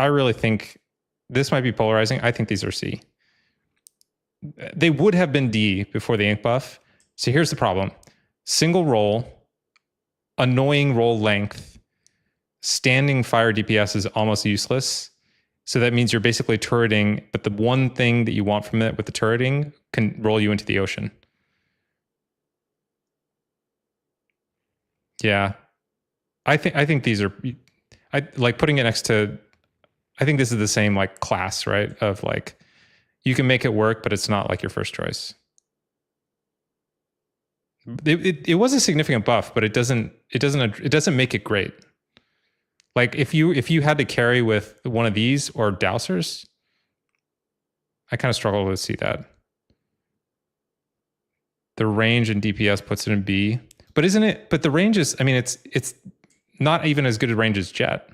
really think this might be polarizing. I think these are C. They would have been D before the ink buff. So here's the problem. Single roll, annoying roll length, standing fire DPS is almost useless. So that means you're basically turreting, but the one thing that you want from it with the turreting can roll you into the ocean. Yeah. I think these are, I like putting it next to, I think this is the same like class, right? Of like, you can make it work, but it's not like your first choice. It was a significant buff, but it doesn't make it great. Like if you had to carry with one of these or dowsers, I kind of struggle to see that. The range and DPS puts it in B, but isn't it? But the range is, I mean, it's not even as good a range as Jet.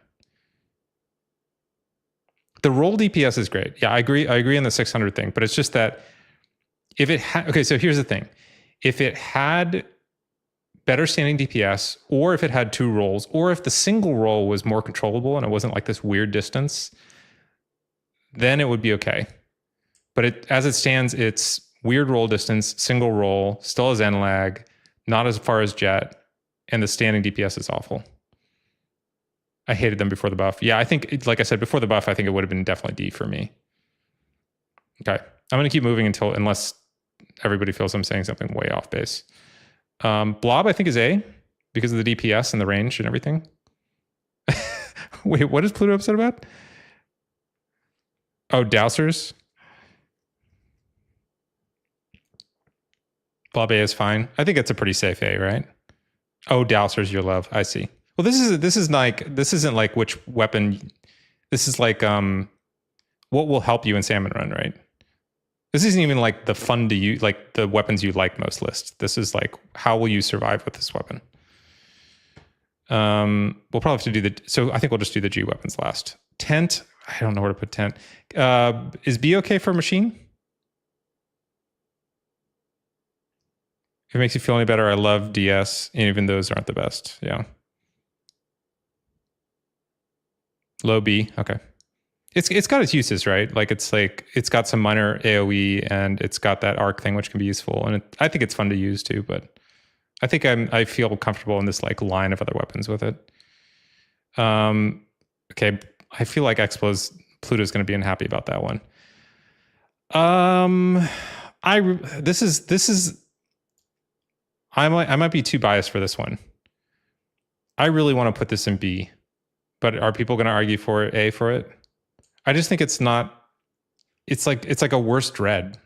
The roll DPS is great. Yeah, I agree on the 600 thing, but it's just that if it had, okay, so here's the thing. If it had better standing DPS, or if it had 2 rolls, or if the single roll was more controllable and it wasn't like this weird distance, then it would be okay. But as it stands, it's weird roll distance, single roll, still has N lag, not as far as Jet, and the standing DPS is awful. I hated them before the buff. Yeah, I think, like I said, before the buff, I think it would have been definitely D for me. Okay, I'm going to keep moving unless everybody feels I'm saying something way off base. Blob, I think, is A because of the DPS and the range and everything. Wait, what is Pluto upset about? Oh, dowsers. Blob A is fine. I think it's a pretty safe A, right? Oh, dowsers, your love. I see. Well, this isn't like which weapon. This is like what will help you in Salmon Run, right? This isn't even like the fun to use, like the weapons you like most list. This is like, how will you survive with this weapon? We'll probably have to do so I think we'll just do the G weapons last. Tent, I don't know where to put tent. Is B okay for machine? If it makes you feel any better, I love DS, and even those aren't the best. Yeah. Low B, okay. It's got its uses, right? Like it's got some minor AoE and it's got that arc thing which can be useful, and I think it's fun to use too. But I think I feel comfortable in this like line of other weapons with it. Okay, I feel like Pluto's going to be unhappy about that one. I might be too biased for this one. I really want to put this in B, but are people going to argue for A for it? I just think it's not. It's like a worse dread.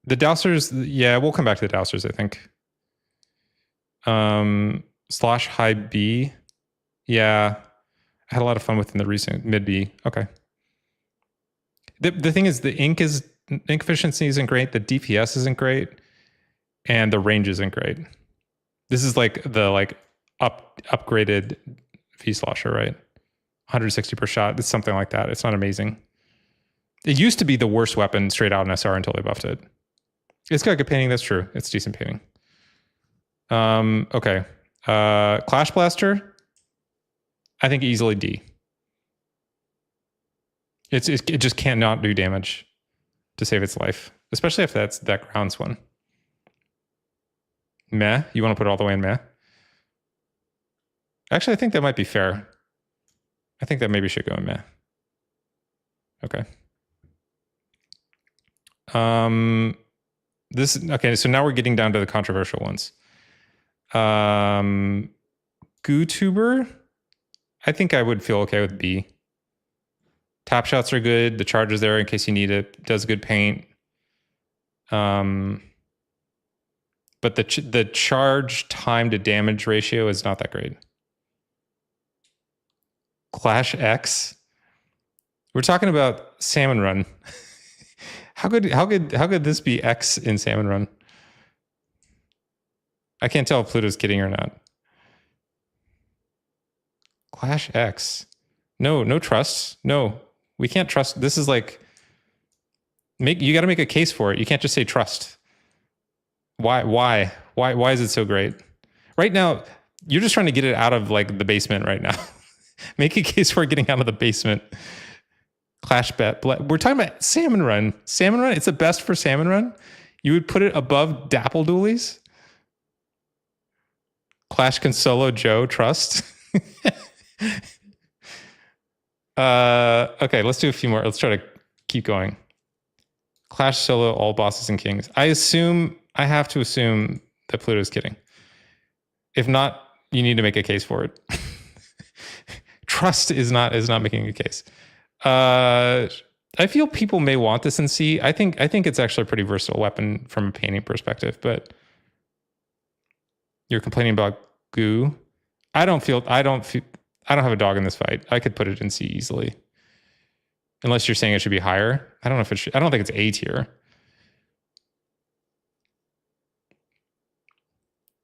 The dowsers, yeah, we'll come back to the dowsers, I think. Slash high B, yeah, I had a lot of fun with in the recent mid B. Okay. The thing is, the ink efficiency isn't great. The DPS isn't great, and the range isn't great. This is like the upgraded V slosher, right? 160 per shot. It's something like that. It's not amazing. It used to be the worst weapon straight out in SR until they buffed it. It's got good painting. That's true. It's decent painting. Okay. Clash Blaster, I think easily D. It just can't not do damage to save its life, especially if that's that grounds one. Meh. You want to put it all the way in meh? Actually, I think that might be fair. I think that maybe should go in meh. Okay. Okay, so now we're getting down to the controversial ones. GooTuber, I think I would feel okay with B. Tap shots are good. The charge is there in case you need it. Does good paint. But the charge time to damage ratio is not that great. Clash X. We're talking about Salmon Run. How could this be X in Salmon Run? I can't tell if Pluto's kidding or not. Clash X. No trust. No, we can't trust. This is like, you got to make a case for it. You can't just say trust. Why is it so great? Right now, You're just trying to get it out of like the basement right now. Make a case for getting out of the basement. Clash bet. We're talking about Salmon Run. Salmon Run, it's the best for Salmon Run. You would put it above Dapple Dualies? Clash can solo Joe, trust. Okay, let's do a few more. Let's try to keep going. Clash solo all bosses and kings. I have to assume that Pluto's kidding. If not, you need to make a case for it. Trust is not making a case. I feel people may want this in C. I think it's actually a pretty versatile weapon from a painting perspective, but you're complaining about goo. I don't have a dog in this fight. I could put it in C easily. Unless you're saying it should be higher. I don't know if it should. I don't think it's A tier.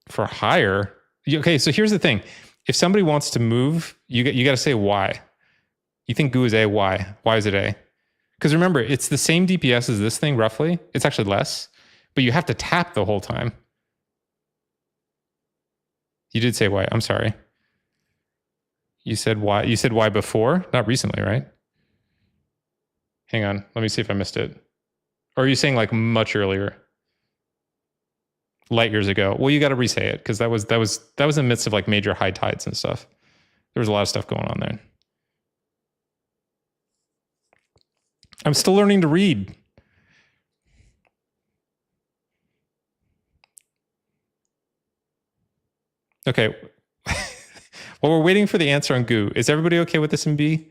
For higher. Okay, so here's the thing. If somebody wants to move, you got to say why. You think goo is A, why? Why is it A? Because remember, it's the same DPS as this thing, roughly. It's actually less. But you have to tap the whole time. You did say why. I'm sorry. You said why. You said why before? Not recently, right? Hang on. Let me see if I missed it. Or are you saying like much earlier? Light years ago. Well, you got to re-say it because that was in the midst of like major high tides and stuff. There was a lot of stuff going on there. I'm still learning to read. Okay. While we're waiting for the answer on goo, is everybody okay with this in B?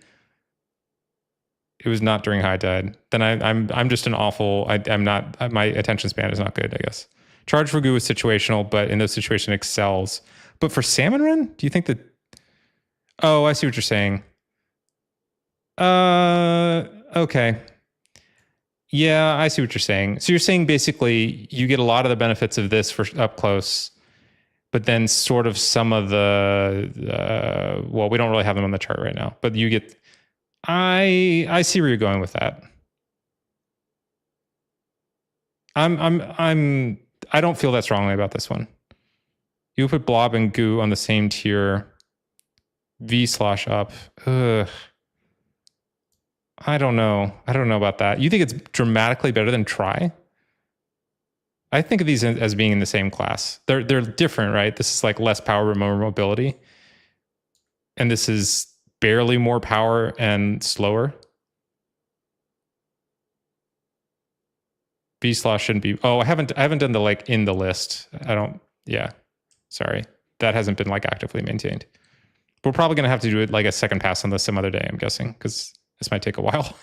It was not during high tide. Then I'm just an awful. I'm not. My attention span is not good, I guess. Charge for goo is situational, but in those situations excels. But for Salmon Run, do you think that? Oh, I see what you're saying. Okay. Yeah, I see what you're saying. So you're saying basically you get a lot of the benefits of this for up close, but then sort of some of the well, we don't really have them on the chart right now, but you get. I see where you're going with that. I don't feel that strongly about this one. You put blob and goo on the same tier. V/up. Ugh. I don't know. I don't know about that. You think it's dramatically better than try? I think of these as being in the same class. They're different, right? This is like less power, more mobility. And this is barely more power and slower. B/ shouldn't be. Oh, I haven't done the like in the list. Yeah. Sorry. That hasn't been like actively maintained. We're probably going to have to do it like a second pass on this some other day, I'm guessing, because this might take a while.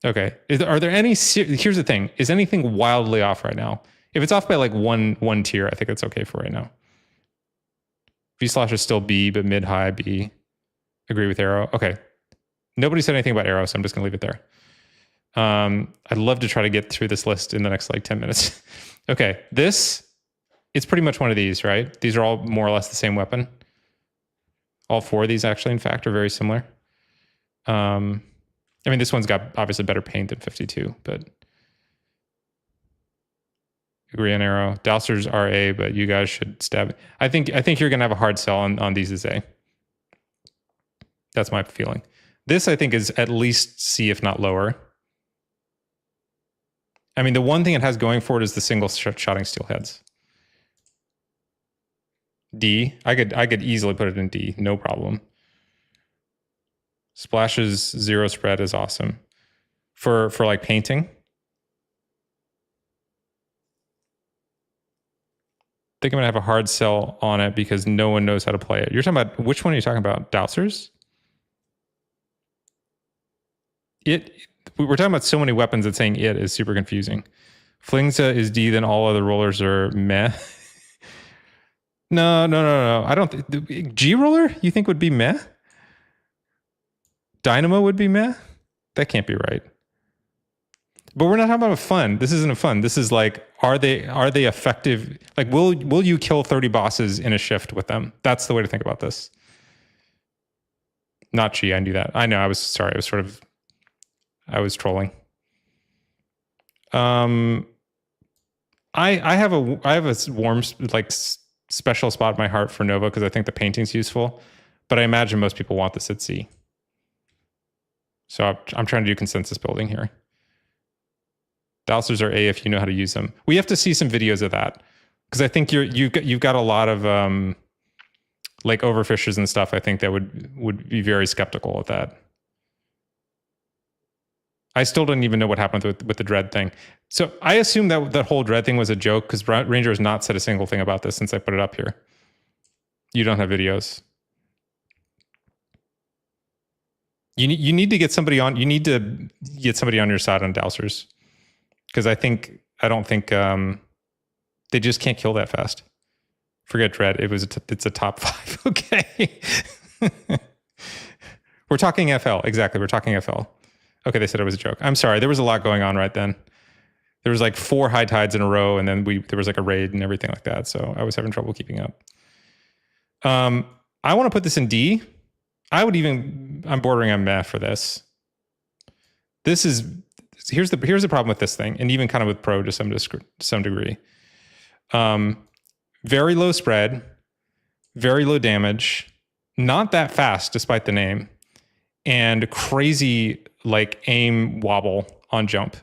Okay. Are there any, here's the thing. Is anything wildly off right now? If it's off by like one tier, I think it's okay for right now. V/ is still B, but mid-high B. Agree with arrow. Okay. Nobody said anything about arrow, so I'm just going to leave it there. I'd love to try to get through this list in the next like 10 minutes. Okay. It's pretty much one of these, right? These are all more or less the same weapon. All four of these actually, in fact, are very similar. I mean, this one's got obviously better paint than 52, but agree on arrow. Dowsers are A, but you guys should stab. I think you're gonna have a hard sell on these as A. That's my feeling. This I think is at least C, if not lower. I mean, the one thing it has going for it is the single shotting steel heads. D. I could easily put it in D, no problem. Splash's zero spread is awesome. For like painting. I think I'm gonna have a hard sell on it because no one knows how to play it. You're talking about, which one are you talking about? Dowsers? We're talking about so many weapons that saying it is super confusing. Flingza is D, then all other rollers are meh. No. I don't think G roller you think would be meh? Dynamo would be meh? That can't be right. But we're not talking about fun. This isn't a fun. This is like, are they effective? Like, will you kill 30 bosses in a shift with them? That's the way to think about this. Not G, I knew that. I know, I was sorry. I was trolling. I have a warm, like, special spot in my heart for Nova because I think the painting's useful, but I imagine most people want this at C. So I'm trying to do consensus building here. Dowsers are A if you know how to use them. We have to see some videos of that because I think you've got a lot of like overfishers and stuff. I think that would be very skeptical of that. I still don't even know what happened with the dread thing. So I assume that that whole dread thing was a joke because Ranger has not said a single thing about this since I put it up here. You don't have videos. You need to get somebody on. You need to get somebody on your side on dowsers because I don't think they just can't kill that fast. Forget dread. It's a top 5. Okay. We're talking FL. Exactly. We're talking FL. Okay, they said it was a joke. I'm sorry. There was a lot going on right then. There was like 4 high tides in a row, and then there was like a raid and everything like that. So I was having trouble keeping up. I want to put this in D. I'm bordering on meh for this. Here's the problem with this thing, and even kind of with pro to some degree. Very low spread, very low damage, not that fast despite the name, and crazy like aim wobble on jump.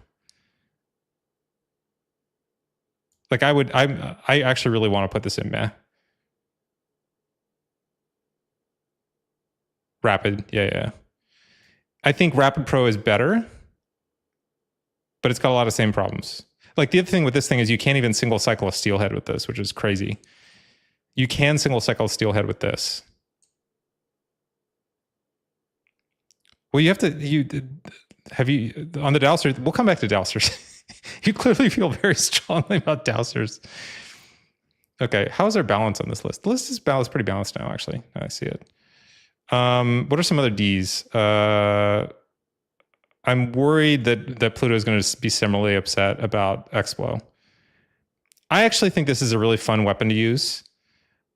Like I actually really want to put this in meh. Rapid, yeah. I think Rapid Pro is better, but it's got a lot of same problems. Like the other thing with this thing is you can't even single cycle a steelhead with this, which is crazy. You can single cycle a steelhead with this. Well, you have to, on the dowsers, we'll come back to dowsers. You clearly feel very strongly about dowsers. Okay, how's our balance on this list? The list is pretty balanced now, actually. I see it. What are some other Ds? I'm worried that Pluto is going to be similarly upset about Explo. I actually think this is a really fun weapon to use,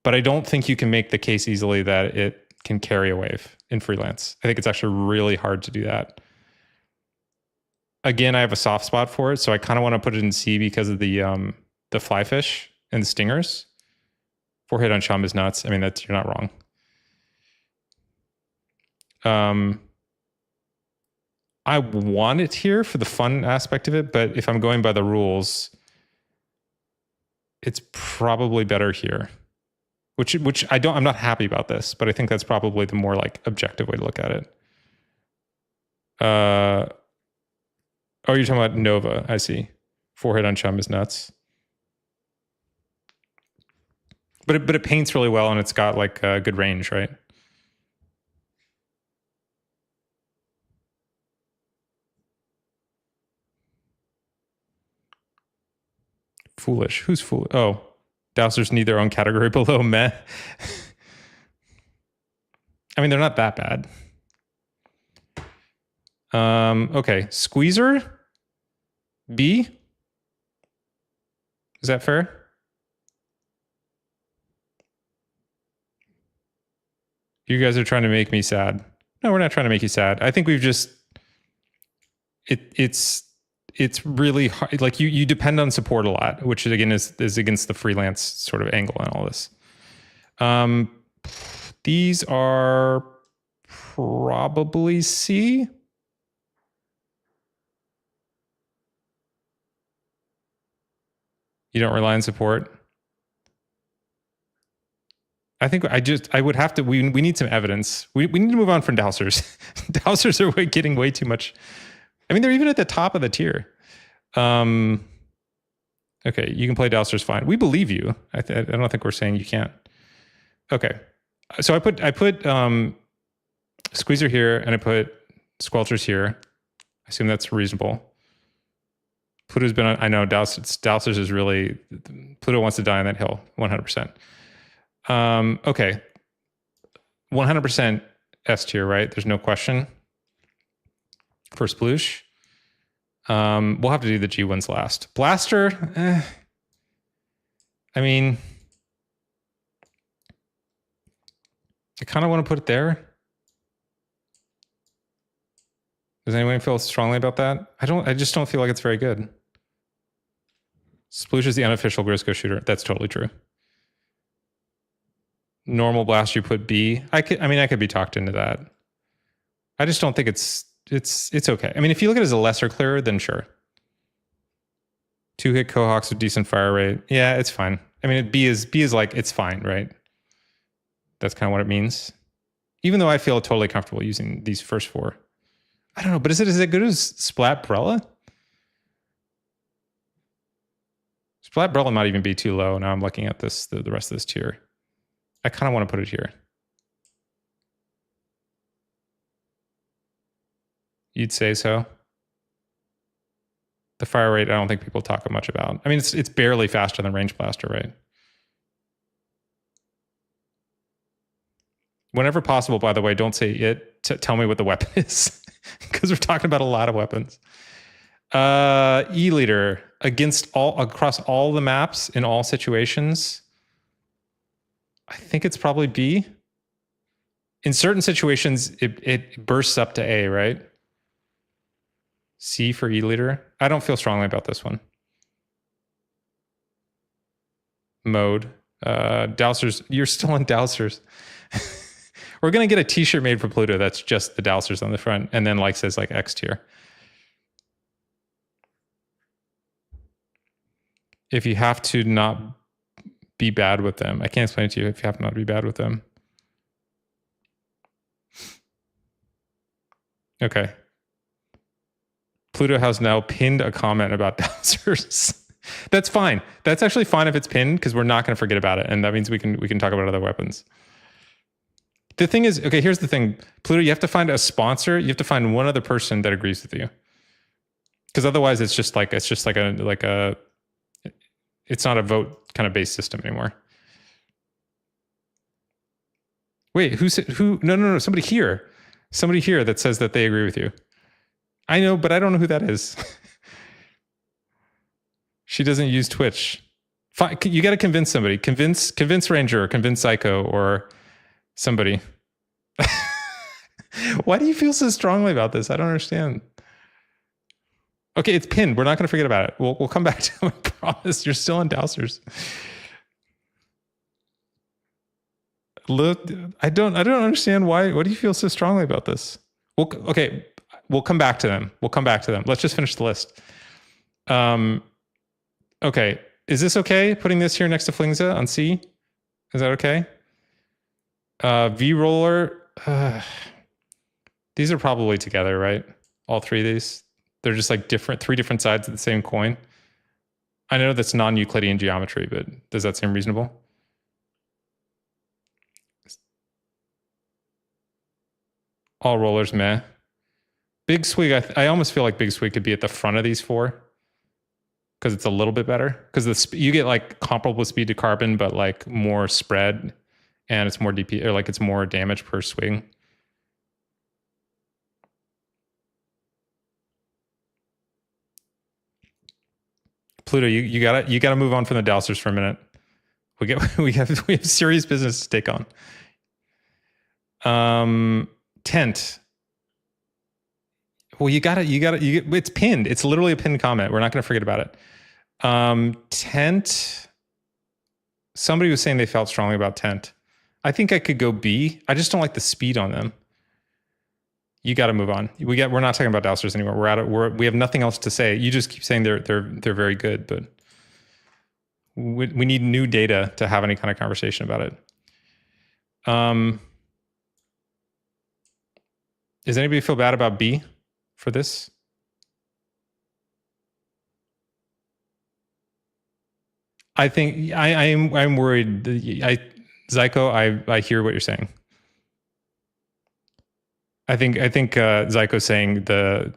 but I don't think you can make the case easily that it can carry a wave in freelance. I think it's actually really hard to do that. Again, I have a soft spot for it, so I kind of want to put it in C because of the fly fish and the stingers. 4 hit on chum is nuts. I mean, you're not wrong. I want it here for the fun aspect of it, but if I'm going by the rules, it's probably better here. Which I'm not happy about this, but I think that's probably the more like objective way to look at it. Oh, you're talking about Nova. I see. 4 hit on chum is nuts. But it paints really well and it's got like a good range, right? Foolish. Who's foolish? Oh, dowsers need their own category below meh. I mean, they're not that bad. Okay, squeezer, B. Is that fair? You guys are trying to make me sad. No, we're not trying to make you sad. I think we've just it's really hard. Like you depend on support a lot, which again is against the freelance sort of angle and all this. These are probably C. You don't rely on support. I think I would have to, we need some evidence. We need to move on from dowsers. Dowsers are getting way too much. I mean, they're even at the top of the tier. Okay, you can play dowsers fine. We believe you. I don't think we're saying you can't. Okay, so I put squeezer here and I put squelchers here. I assume that's reasonable. Pluto's been on, I know dowsers is really, Pluto wants to die on that hill, 100%. Okay, 100% S tier, right? There's no question for sploosh. We'll have to do the G ones last. Blaster, I mean, I kind of want to put it there. Does anyone feel strongly about that? I just don't feel like it's very good. Sploosh is the unofficial Grisco shooter. That's totally true. Normal blaster, you put B. I could be talked into that. I just don't think it's okay. I mean, if you look at it as a lesser clearer, then sure. 2-hit Cohawks with decent fire rate. Yeah, it's fine. I mean, B is like, it's fine, right? That's kind of what it means. Even though I feel totally comfortable using these first 4. I don't know, but is it good as Splatbrella? Splatbrella might even be too low. Now I'm looking at this, the rest of this tier. I kind of want to put it here. You'd say so? The fire rate, I don't think people talk much about. I mean, it's barely faster than range blaster, right? Whenever possible, by the way, don't say it. Tell me what the weapon is, because we're talking about a lot of weapons. E-leader across all the maps in all situations. I think it's probably B. In certain situations, it bursts up to A, right? C for E-leader. I don't feel strongly about this one. Mode. Dowsers. You're still on Dowsers. We're going to get a t-shirt made for Pluto that's just the Dowsers on the front, and then like says like X tier. If you have to not be bad with them. I can't explain it to you if you have to not be bad with them. Okay. Pluto has now pinned a comment about Dowsers. That's fine. That's actually fine if it's pinned, because we're not going to forget about it, and that means we can talk about other weapons. The thing is, okay, here's the thing. Pluto, you have to find a sponsor. You have to find one other person that agrees with you, because otherwise it's just like a it's not a vote kind of based system anymore. Wait, who? No. Somebody here that says that they agree with you. I know, but I don't know who that is. She doesn't use Twitch. Fine, you got to convince somebody. Convince Ranger, or convince Psycho, or somebody. Why do you feel so strongly about this? I don't understand. Okay, it's pinned. We're not going to forget about it. We'll come back to it. I promise. You're still on Dowsers. Look, I don't understand why. What do you feel so strongly about this? Okay, we'll come back to them. Let's just finish the list. Okay, is this okay? Putting this here next to Flingza on C? Is that okay? V-roller. These are probably together, right? All three of these. They're just like three different sides of the same coin. I know that's non-Euclidean geometry, but does that seem reasonable? All rollers, meh. Big Swig, I almost feel like Big Swig could be at the front of these 4, because it's a little bit better. Because you get like comparable speed to Carbon, but like more spread, and it's more DP, or like it's more damage per swing. Pluto, you gotta move on from the Dowsers for a minute. We have serious business to take on. Tent. Well, it's pinned. It's literally a pinned comment. We're not going to forget about it. Tent. Somebody was saying they felt strongly about Tent. I think I could go B. I just don't like the speed on them. You got to move on. We're not talking about Dowsers anymore. We have nothing else to say. You just keep saying they're very good, but we need new data to have any kind of conversation about it. Does anybody feel bad about B for this? I think I'm worried. Zyko, I hear what you're saying. I think Zyko's saying the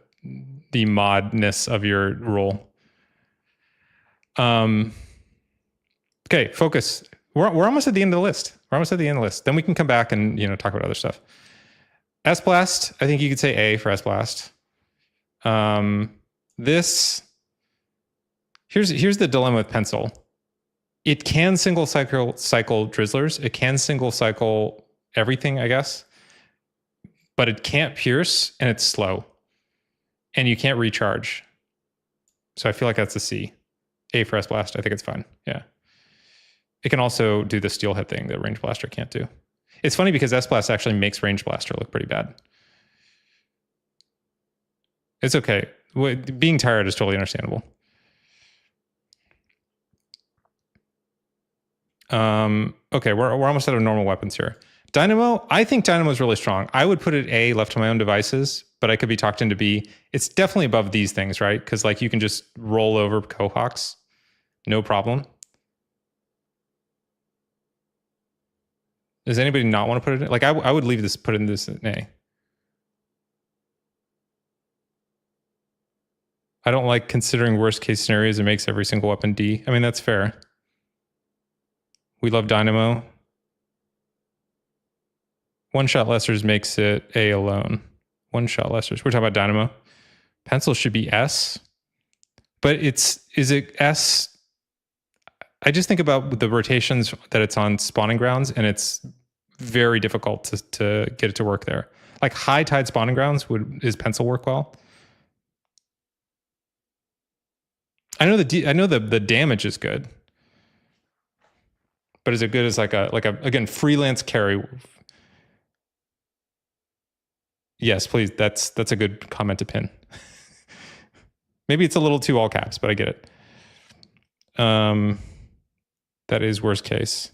modness of your role. Okay, focus. We're almost at the end of the list. Then we can come back and talk about other stuff. S-Blast, I think you could say A for S-Blast. Here's the dilemma with Pencil. It can single cycle Drizzlers. It can single cycle everything, I guess. But it can't pierce, and it's slow. And you can't recharge. So I feel like that's a C. A for S-Blast, I think it's fine. Yeah. It can also do the steel head thing that Range Blaster can't do. It's funny because S-Blast actually makes Range Blaster look pretty bad. It's okay. Being tired is totally understandable. Okay, we're almost out of normal weapons here. Dynamo, I think Dynamo is really strong. I would put it A, left to my own devices, but I could be talked into B. It's definitely above these things, right? Because like you can just roll over Cohawks, no problem. Does anybody not want to put it in? Like I would leave this, put in this in A. I don't like considering worst case scenarios. It makes every single weapon D. I mean, that's fair. We love Dynamo. One-shot lessers makes it A alone. One-shot lessers. We're talking about Dynamo. Pencil should be S. But is it S? I just think about the rotations that it's on spawning grounds, and it's very difficult to get it to work there. Like high tide spawning grounds, is Pencil work well? I know the damage is good. But is it good as like a again freelance carry? Yes, please. That's a good comment to pin. Maybe it's a little too all caps, but I get it. That is worst case.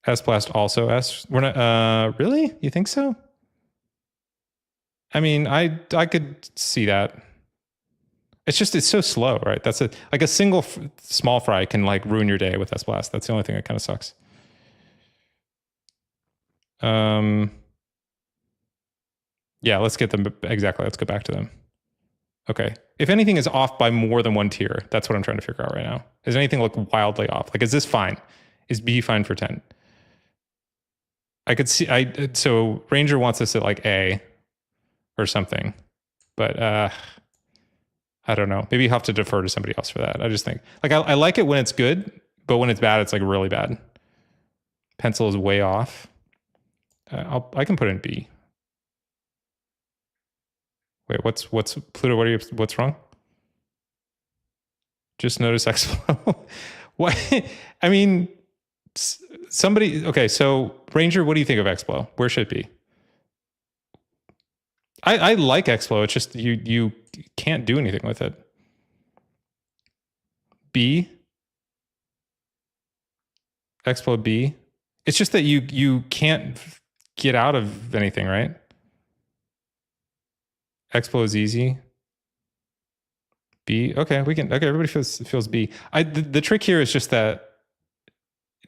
S-Blast also S. We're not really? You think so? I mean, I could see that. It's so slow, right? That's like a single small fry can like ruin your day with S-Blast. That's the only thing that kind of sucks. Yeah, let's get them exactly. Let's go back to them. Okay. If anything is off by more than one tier, that's what I'm trying to figure out right now. Does anything look wildly off? Like, is this fine? Is B fine for 10? I could see, so Ranger wants us at like A or something, but I don't know. Maybe you have to defer to somebody else for that. I just think, like, I like it when it's good, but when it's bad, it's like really bad. Pencil is way off. I can put in B. Wait, what's Pluto? What's wrong? Just notice Explo. What? I mean, somebody. Okay, so Ranger, what do you think of Explo? Where should it be? I like Explo. It's just you can't do anything with it. B. Explo B. It's just that you can't get out of anything, right? Explo is easy. B. Okay, we can. Okay, everybody feels B. The trick here is just that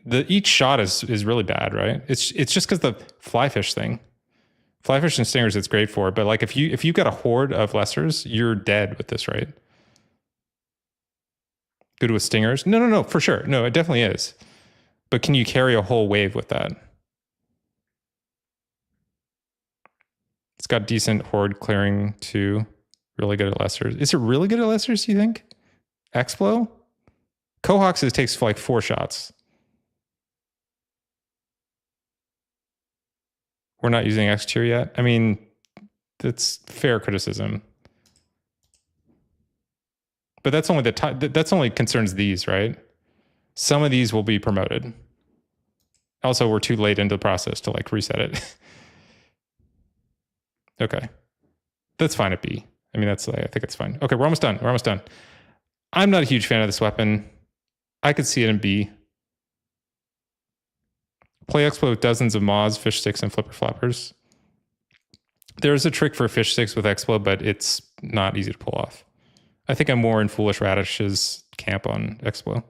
each shot is really bad, right? It's just because the flyfish thing. Flyfish and stingers, it's great for, but like if you've got a horde of lessers, you're dead with this, right? Good with stingers? No, for sure. No, it definitely is. But can you carry a whole wave with that? It's got decent horde clearing too. Really good at lessers. Is it really good at lessers, do you think? Explo? Cohawks takes like 4 shots. We're not using X tier yet. I mean, that's fair criticism. But that's only that's only concerns these, right? Some of these will be promoted. Also, we're too late into the process to like reset it. Okay. That's fine at B. I mean, I think it's fine. Okay, we're almost done. I'm not a huge fan of this weapon. I could see it in B. Play Expo with dozens of Maws, fish sticks, and flipper flappers. There's a trick for fish sticks with Expo, but it's not easy to pull off. I think I'm more in Foolish Radish's camp on Expo.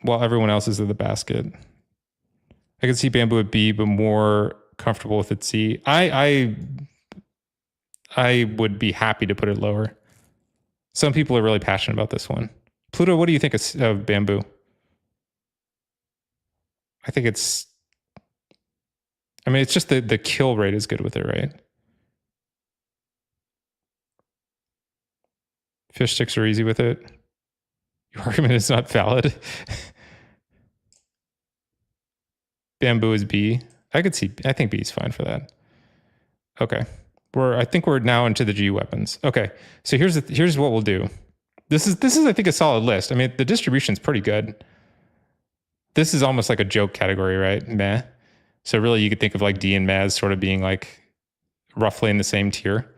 While everyone else is in the basket. I can see Bamboo at B, but more comfortable with it C. I would be happy to put it lower. Some people are really passionate about this one. Pluto, what do you think of Bamboo? I think it's just the kill rate is good with it, right? Fish sticks are easy with it. Your argument is not valid. Bamboo is B. I think B is fine for that. Okay. I think we're now into the G weapons. Okay, so here's what we'll do. This is I think a solid list. I mean, the distribution's pretty good. This is almost like a joke category, right? Meh. So really, you could think of like D and Mez sort of being like roughly in the same tier.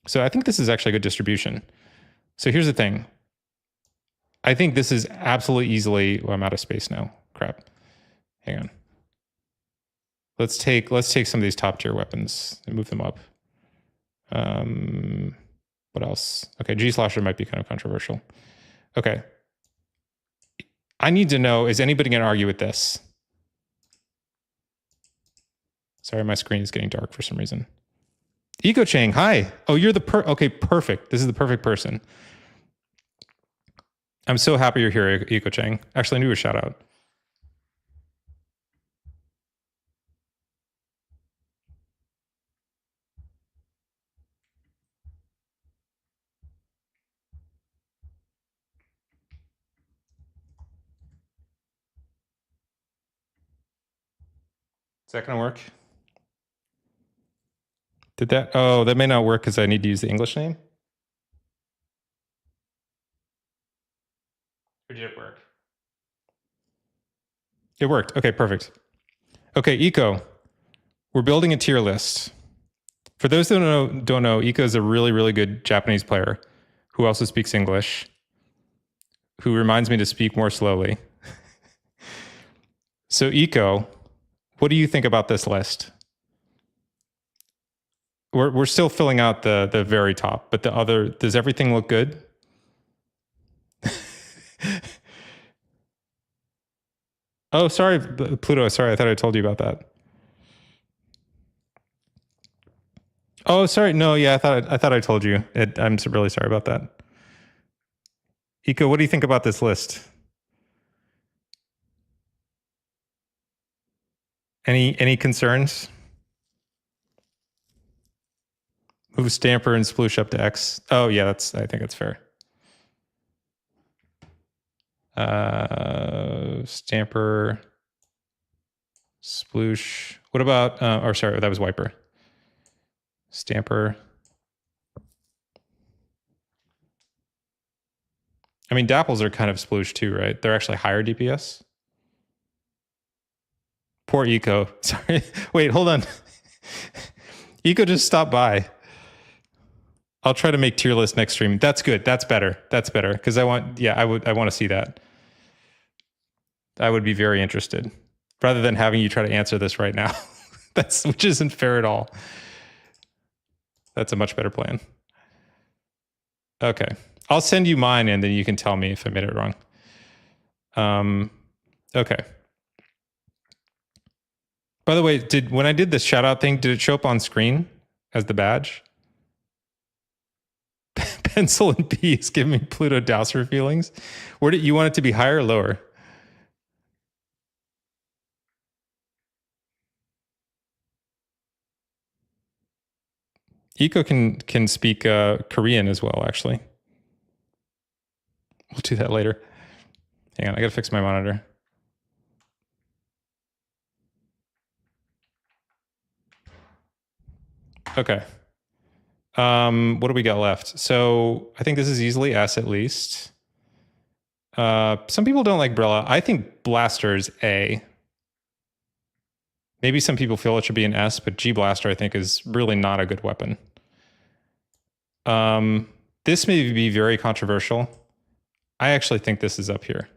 So I think this is actually a good distribution. So here's the thing. I think this is absolutely easily. Well, I'm out of space now. Crap. Hang on. Let's take some of these top tier weapons and move them up. What else? Okay, G slasher might be kind of controversial. Okay. I need to know, is anybody going to argue with this? Sorry, my screen is getting dark for some reason. Eco Chang, hi. Oh, you're the okay, perfect. This is the perfect person. I'm so happy you're here, Eco Chang. Actually, I knew a shout out. Is that going to work? Did that? Oh, that may not work because I need to use the English name. Or did it work? It worked. Okay, perfect. Okay, Eco. We're building a tier list. For those that don't know, Eco is a really, really good Japanese player who also speaks English, who reminds me to speak more slowly. So Eco, what do you think about this list? We're still filling out the very top, but the other, does everything look good? Oh, sorry, Pluto. Sorry, I thought I told you about that. Oh, sorry. No, yeah, I thought I told you. I'm really sorry about that. Eco, what do you think about this list? Any concerns? Move Stamper and Sploosh up to X. Oh yeah, I think that's fair. Stamper, Sploosh. What about? Or sorry, that was Wiper. Stamper. I mean, Dapples are kind of Sploosh too, right? They're actually higher DPS. Poor Eco. Sorry. Wait, hold on. Eco just stopped by. I'll try to make tier list next stream. That's good. That's better. That's better. Because I want to see that. I would be very interested. Rather than having you try to answer this right now. Which isn't fair at all. That's a much better plan. Okay. I'll send you mine and then you can tell me if I made it wrong. Okay. By the way, when I did this shout out thing, did it show up on screen as the badge? Pencil and B is giving me Pluto Dowser feelings. Where did you want it to be, higher or lower? Eco can speak Korean as well, actually. We'll do that later. Hang on, I gotta fix my monitor. Okay. What do we got left? So I think this is easily S at least. Some people don't like Brella. I think Blaster is A. Maybe some people feel it should be an S, but G Blaster I think is really not a good weapon. This may be very controversial. I actually think this is up here.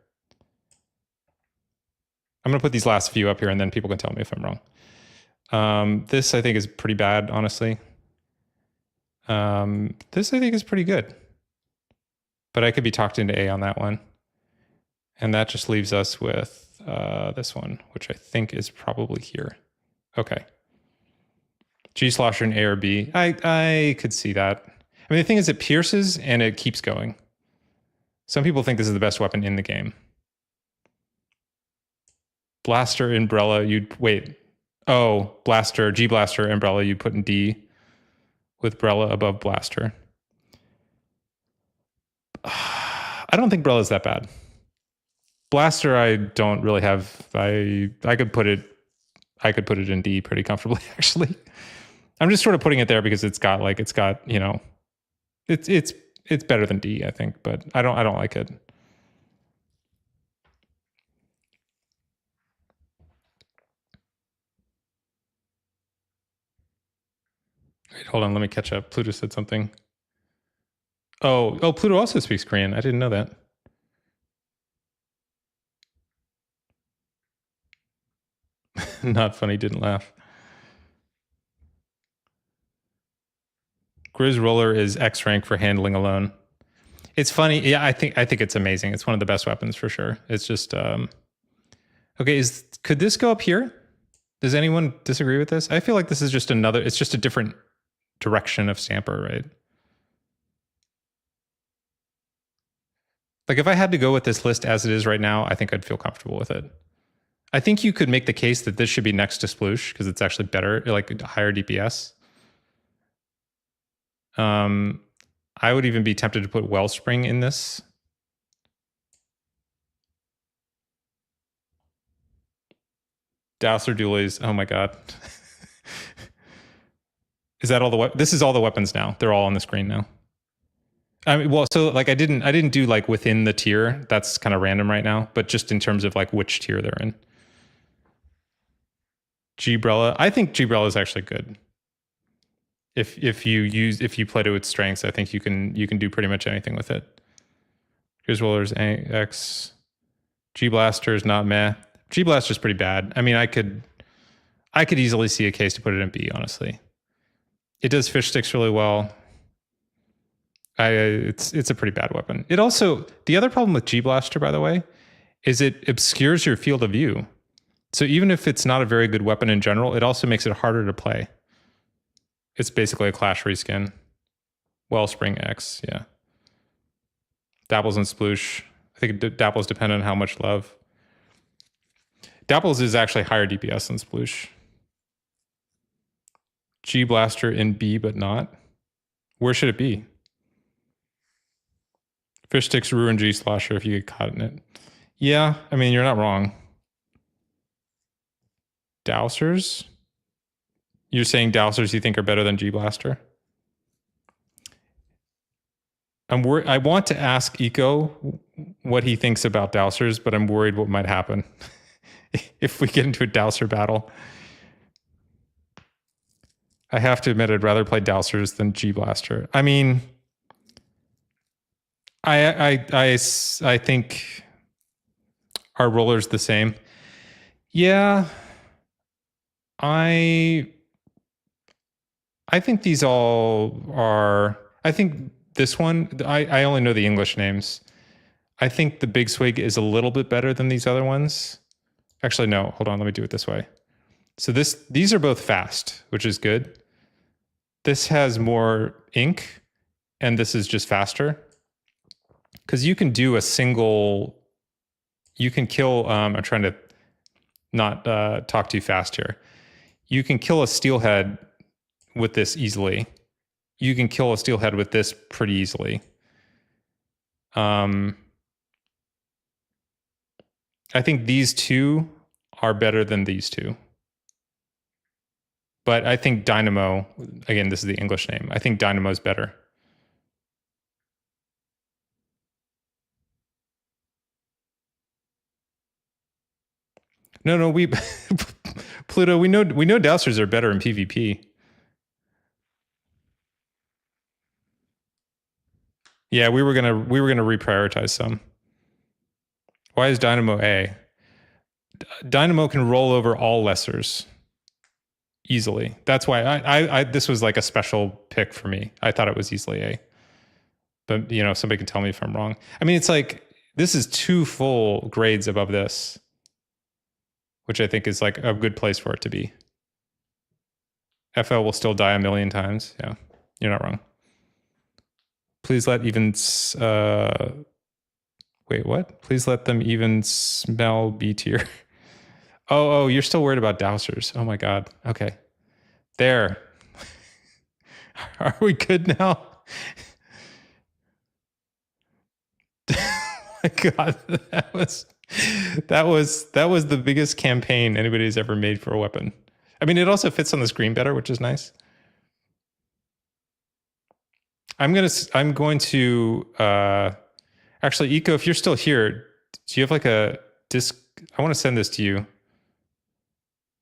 I'm going to put these last few up here and then people can tell me if I'm wrong. This I think is pretty bad, honestly. This I think is pretty good. But I could be talked into A on that one. And that just leaves us with this one, which I think is probably here. Okay. G Slosher and A or B. I could see that. I mean, the thing is it pierces and it keeps going. Some people think this is the best weapon in the game. Blaster, Umbrella, Oh, Blaster, G Blaster, Umbrella, you'd put in D with Brella above Blaster. I don't think Brella is that bad. Blaster, I don't really have. I could put it in D pretty comfortably, actually. I'm just sort of putting it there because it's got, you know, it's better than D, I think, but I don't like it. Wait, hold on, let me catch up. Pluto said something. Oh, Pluto also speaks Korean. I didn't know that. Not funny, didn't laugh. Grizz Roller is X rank for handling alone. It's funny. Yeah, I think it's amazing. It's one of the best weapons for sure. It's just okay, could this go up here? Does anyone disagree with this? I feel like this is just it's just a different direction of Stamper, right? Like if I had to go with this list as it is right now, I think I'd feel comfortable with it. I think you could make the case that this should be next to Sploosh because it's actually better, like higher DPS. I would even be tempted to put Wellspring in this. Dowser Dualies, oh my god. Is that all this is all the weapons now. They're all on the screen now. I mean, well, so like I didn't do like within the tier. That's kind of random right now, but just in terms of like which tier they're in. Gbrella, I think Gbrella is actually good. If you play to its strengths, I think you can do pretty much anything with it. Grizz Rollers X, G Blaster's not meh. G Blaster's pretty bad. I mean, I could easily see a case to put it in B, honestly. It does fish sticks really well. It's a pretty bad weapon. It also, the other problem with G Blaster, by the way, is it obscures your field of view. So even if it's not a very good weapon in general, it also makes it harder to play. It's basically a Clash reskin. Wellspring X, yeah. Dapples and Sploosh. I think Dapples depend on how much love. Dapples is actually higher DPS than Sploosh. G Blaster in B, but not. Where should it be? Fish sticks ruin G Slosher if you get caught in it. Yeah, I mean, you're not wrong. Dowsers? You're saying Dowsers you think are better than G Blaster? I want to ask Eco what he thinks about Dowsers, but I'm worried what might happen if we get into a Dowser battle. I have to admit, I'd rather play Dowsers than G Blaster. I mean, I think our roller's the same. Yeah, I think these all are. I think this one. I only know the English names. I think the Big Swig is a little bit better than these other ones. Actually, no. Hold on. Let me do it this way. So these are both fast, which is good. This has more ink, and this is just faster. Because you can do a single. You can kill. I'm trying to not talk too fast here. You can kill a steelhead with this easily. You can kill a steelhead with this pretty easily. I think these two are better than these two. But I think Dynamo, again, this is the English name. I think Dynamo's better. No, we Pluto, we know Dowsers are better in PvP. Yeah, we were gonna reprioritize some. Why is Dynamo A? Dynamo can roll over all lessers easily. That's why I this was like a special pick for me. I thought it was easily A. But you know, somebody can tell me if I'm wrong. I mean, it's like this is 2 full grades above this, which I think is like a good place for it to be. FL will still die a million times. Yeah, you're not wrong. Please let even wait, what? Please let them even smell B tier. Oh, you're still worried about Dowsers. Oh my god. Okay. There. Are we good now? Oh my god, that was the biggest campaign anybody's ever made for a weapon. I mean, it also fits on the screen better, which is nice. I'm going to actually, Eco, if you're still here, do you have like a disc? I want to send this to you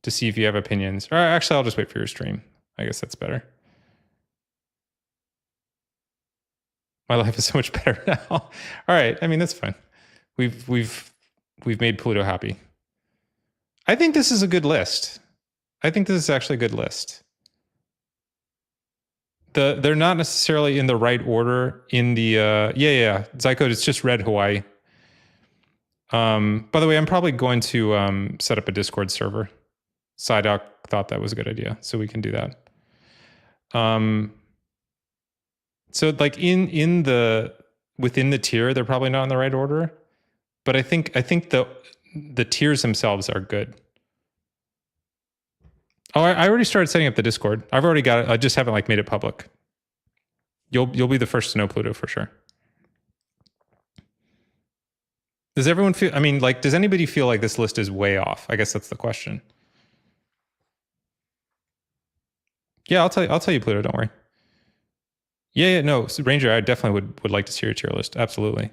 to see if you have opinions. Or actually, I'll just wait for your stream. I guess that's better. My life is so much better now. All right. I mean, that's fine. We've made Pluto happy. I think this is a good list. I think this is actually a good list. They're not necessarily in the right order in the yeah. Zycode, it's just red Hawaii. By the way, I'm probably going to set up a Discord server. Psydoc thought that was a good idea, so we can do that. So like within the tier, they're probably not in the right order, but I think the tiers themselves are good. Oh, I already started setting up the Discord. I've already got it. I just haven't like made it public. You'll be the first to know, Pluto, for sure. Does everyone feel? I mean, like, does anybody feel like this list is way off? I guess that's the question. Yeah, I'll tell you, Pluto. Don't worry. Yeah, no, Ranger, I definitely would like to see your tier list. Absolutely.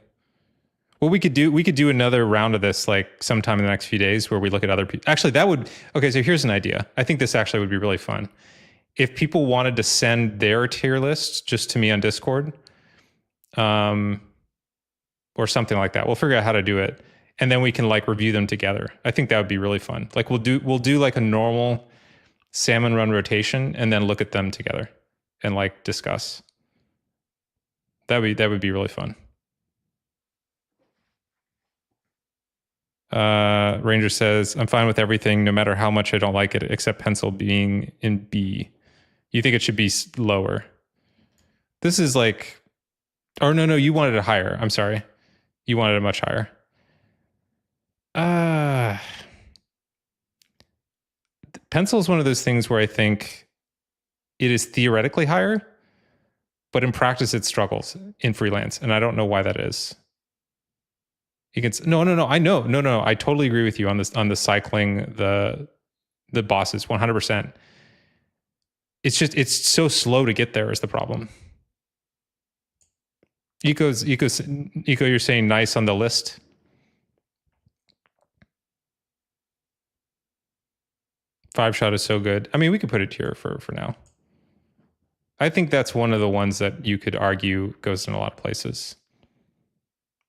Well, we could do another round of this like sometime in the next few days where we look at other people. Actually, okay, so here's an idea. I think this actually would be really fun. If people wanted to send their tier list just to me on Discord, or something like that, we'll figure out how to do it. And then we can like review them together. I think that would be really fun. Like we'll do like a normal Salmon Run rotation and then look at them together and like discuss. That would be really fun. Ranger says, I'm fine with everything, no matter how much I don't like it, except pencil being in B. You think it should be lower? This is like, or no, you wanted it higher. I'm sorry. You wanted it much higher. Pencil is one of those things where I think it is theoretically higher, but in practice it struggles in freelance, and I don't know why that is. You can no. I know, no. I totally agree with you on this, on the cycling the bosses, 100%. It's just it's so slow to get there is the problem. Eco, you're saying nice on the list. Five shot is so good. I mean, we could put it here for now. I think that's one of the ones that you could argue goes in a lot of places.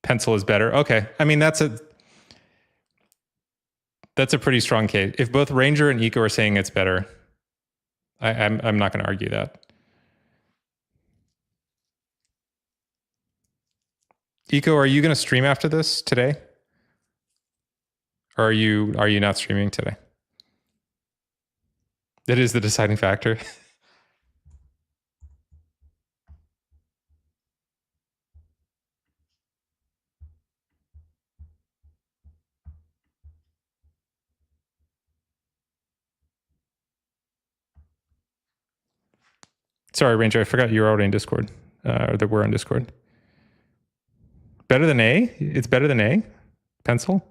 Pencil is better. Okay. I mean, that's a pretty strong case. If both Ranger and Eco are saying it's better, I'm not going to argue that. Eco, are you going to stream after this today? Or are you not streaming today? That is the deciding factor. Sorry, Ranger, I forgot you were already in Discord, or that we're on Discord. Better than A? It's better than A? Pencil?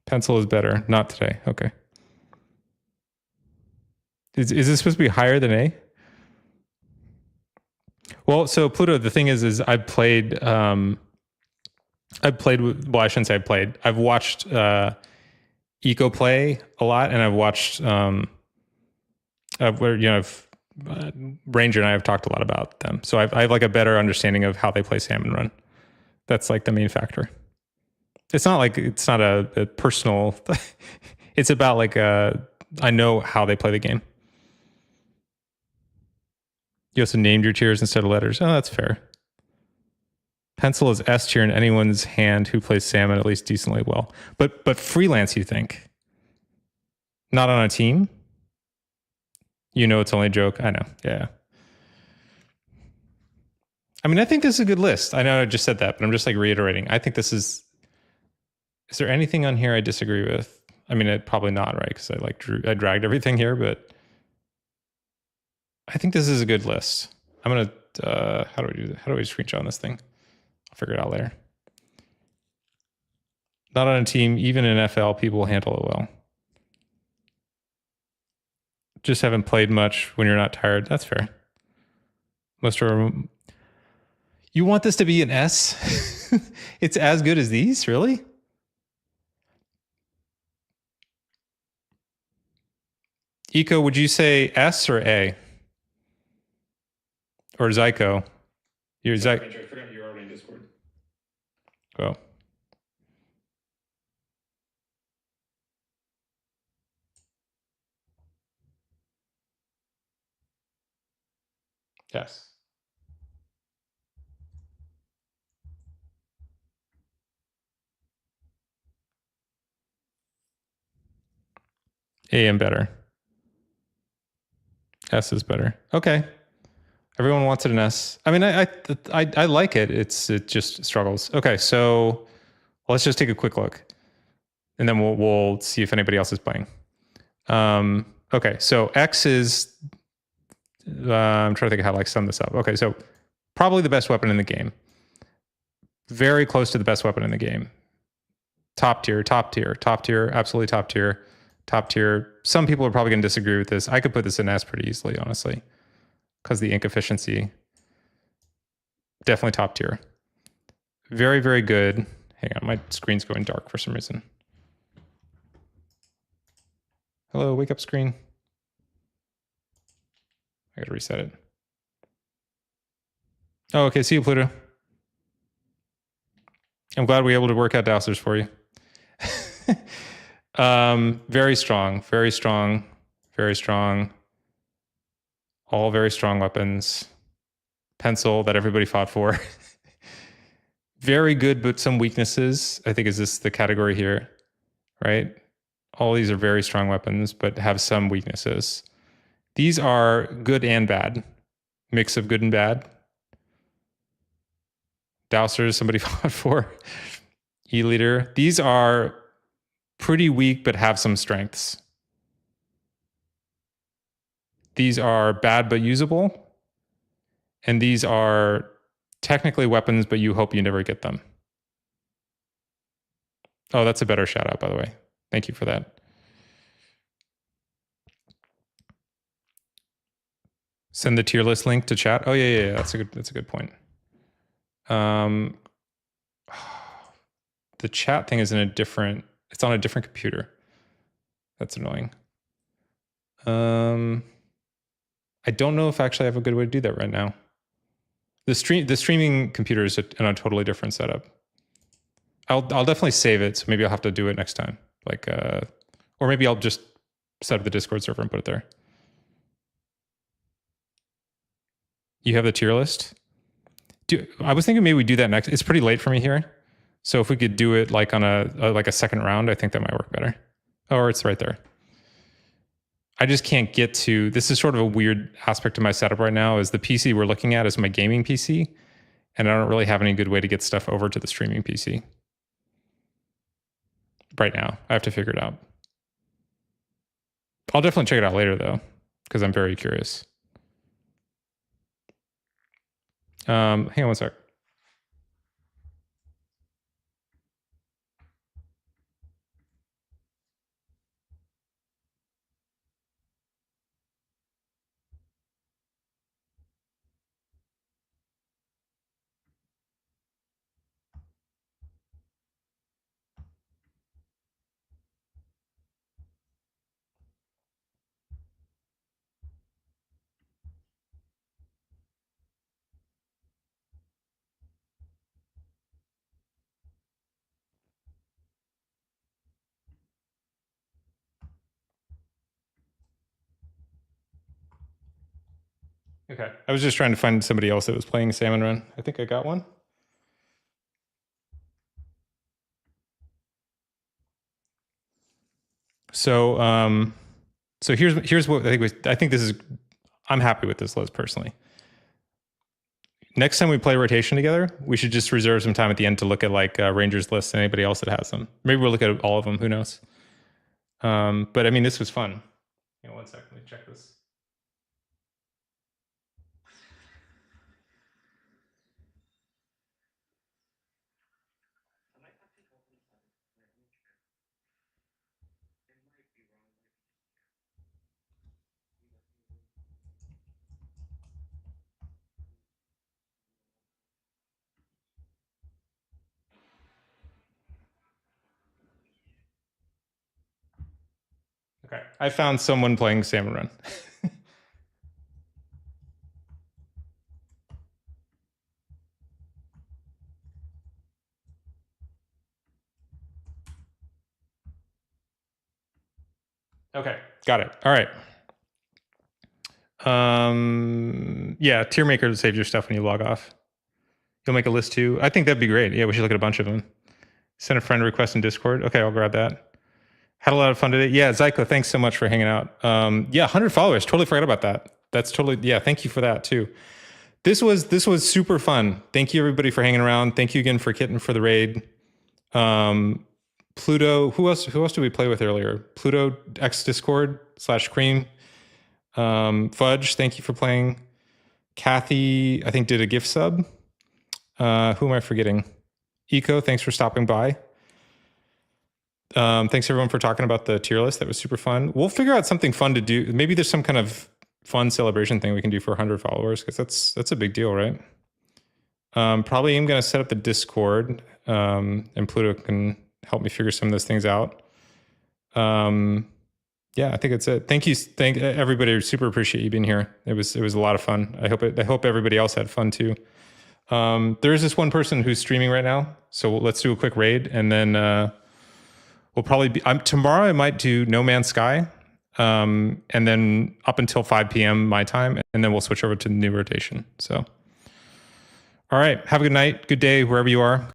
Pencil is better. Not today. Okay. Is this supposed to be higher than A? Well, so Pluto, the thing is I've played, well, I shouldn't say I've played. I've watched Eco play a lot, and I've watched where, you know, Ranger and I have talked a lot about them. So I have like a better understanding of how they play Salmon Run. That's like the main factor. It's not a personal, it's about like I know how they play the game. You also named your tiers instead of letters. Oh, that's fair. Pencil is S tier in anyone's hand who plays Salmon at least decently well. But freelance, you think? Not on a team? You know it's only a joke. I know. Yeah. I mean, I think this is a good list. I know I just said that, but I'm just like reiterating. I think this is there anything on here I disagree with? I mean, probably not, right? Because I dragged everything here, but I think this is a good list. I'm going to, how do I do that? How do I screenshot on this thing? I'll figure it out later. Not on a team, even in FL, people handle it well. Just haven't played much when you're not tired. That's fair. Most are. You want this to be an S? It's as good as these, really? Eco, would you say S or A? Or Zyko? You're Zyko. I forgot you're already in Discord. Go. Yes. AM better. S is better. Okay. Everyone wants it in S. I mean, I like it. It just struggles. Okay, so let's just take a quick look, and then we'll see if anybody else is playing. Okay, so X is. I'm trying to think of how to like sum this up. Okay, so probably the best weapon in the game. Very close to the best weapon in the game. Top tier, top tier, top tier, absolutely top tier, top tier. Some people are probably going to disagree with this. I could put this in S pretty easily, honestly, because the ink efficiency. Definitely top tier. Very, very good. Hang on, my screen's going dark for some reason. Hello, wake up screen. I gotta reset it. Oh, okay, see you, Pluto. I'm glad we were able to work out dousers for you. Very strong, very strong, very strong. All very strong weapons. Pencil that everybody fought for. Very good, but some weaknesses. I think is this the category here, right? All these are very strong weapons, but have some weaknesses. These are good and bad. Mix of good and bad. Dousers, somebody fought for. E-leader. These are pretty weak, but have some strengths. These are bad, but usable. And these are technically weapons, but you hope you never get them. Oh, that's a better shout out, by the way. Thank you for that. Send the tier list link to chat. Oh yeah. That's a good point. The chat thing is it's on a different computer. That's annoying. I don't know if I actually have a good way to do that right now. The streaming computer is on a totally different setup. I'll definitely save it, so maybe I'll have to do it next time. Like or maybe I'll just set up the Discord server and put it there. You have the tier list? I was thinking maybe we do that next. It's pretty late for me here. So if we could do it like on a second round, I think that might work better. Or it's right there. I just can't get to, this is sort of a weird aspect of my setup right now, is the PC we're looking at is my gaming PC, and I don't really have any good way to get stuff over to the streaming PC. Right now, I have to figure it out. I'll definitely check it out later though, because I'm very curious. Hang on one sec. Okay. I was just trying to find somebody else that was playing Salmon Run. I think I got one. So so here's what I think this is. I'm happy with this list personally. Next time we play rotation together, we should just reserve some time at the end to look at like Rangers lists and anybody else that has them. Maybe we'll look at all of them. Who knows? But I mean, this was fun. Hang on one second. Let me check this. Okay. I found someone playing Salmon Run. Okay. Got it. All right. Yeah, tier maker saves your stuff when you log off. You'll make a list too. I think that'd be great. Yeah, we should look at a bunch of them. Send a friend request in Discord. Okay, I'll grab that. Had a lot of fun today. Yeah, Zyko, thanks so much for hanging out. Yeah, 100 followers. Totally forgot about that. That's totally, yeah, thank you for that too. This was super fun. Thank you everybody for hanging around. Thank you again for Kitten for the raid. Pluto, who else did we play with earlier? Pluto X Discord /Cream. Fudge, thank you for playing. Kathy, I think did a gift sub. Who am I forgetting? Eco, thanks for stopping by. Thanks everyone for talking about the tier list. That was super fun. We'll figure out something fun to do. Maybe there's some kind of fun celebration thing we can do for 100 followers, because that's a big deal, right? Probably I'm going to set up the Discord, and Pluto can help me figure some of those things out. Yeah, I think that's it. Thank you. Thank everybody. Super appreciate you being here. It was a lot of fun. I hope everybody else had fun too. There is this one person who's streaming right now, so let's do a quick raid, and then we'll probably be tomorrow. I might do No Man's Sky, and then up until 5 p.m. my time, and then we'll switch over to the new rotation. So, all right, have a good night, good day, wherever you are.